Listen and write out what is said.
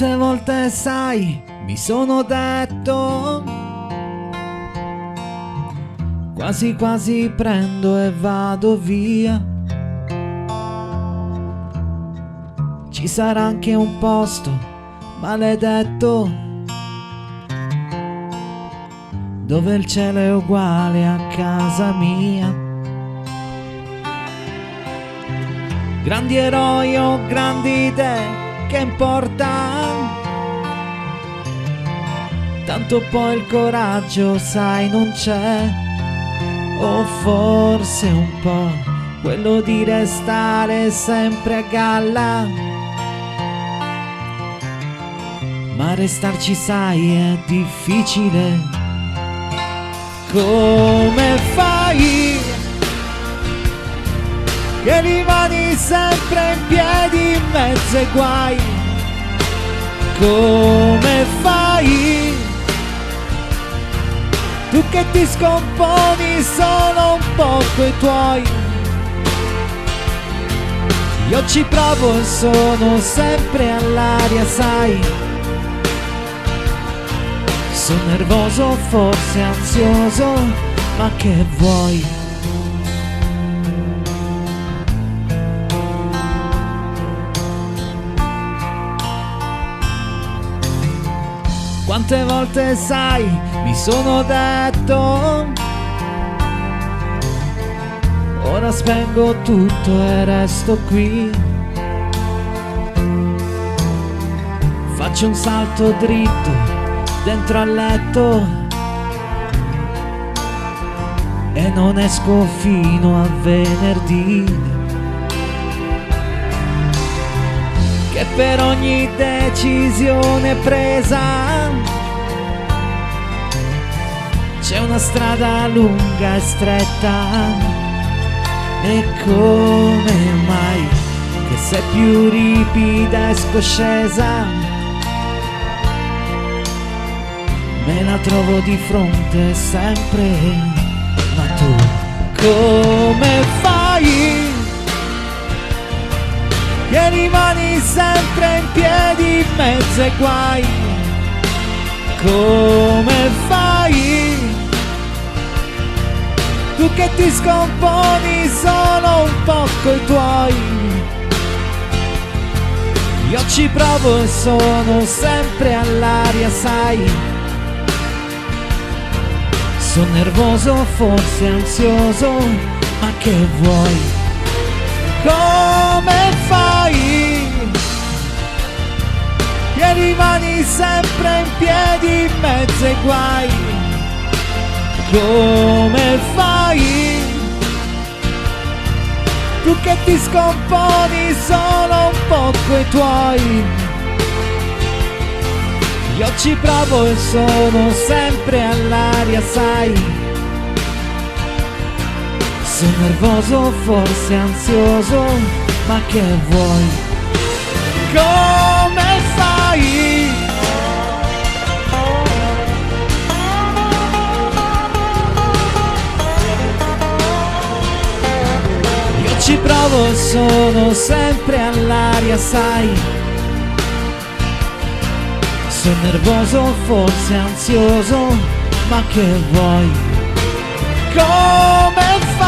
Quante volte sai, mi sono detto, quasi quasi prendo e vado via. Ci sarà anche un posto maledetto dove il cielo è uguale a casa mia. Grandi eroi o grandi idee, che importa? Tanto poi il coraggio, sai, non c'è. O forse un po' quello di restare sempre a galla. Ma restarci, sai, è difficile. Come fai? Che rimani sempre in piedi in mezzo ai guai. Come fai? Tu che ti scomponi solo un po' coi tuoi. Io ci provo e sono sempre all'aria, sai. Sono nervoso, forse ansioso, ma che vuoi? Quante volte, sai, mi sono detto, ora spengo tutto e resto qui. Faccio un salto dritto dentro al letto e non esco fino a venerdì. Che per ogni decisione presa c'è una strada lunga e stretta. E come mai che sei più ripida e scoscesa, me la trovo di fronte sempre. Ma tu come fai? Che rimani sempre in piedi in mezzo ai guai. Come fai? Tu che ti scomponi solo un po' coi tuoi. Io ci provo e sono sempre all'aria, sai. Sono nervoso, forse ansioso, ma che vuoi? Come fai? Che rimani sempre in piedi in mezzo ai guai. Come fai? Tu che ti scomponi solo un po' coi tuoi. Io ci provo e sono sempre all'aria, sai. Sono nervoso, forse ansioso, ma che vuoi? Come fai? Io ci provo e sono sempre all'aria, sai. Sono nervoso, forse ansioso, ma che vuoi? Come fai?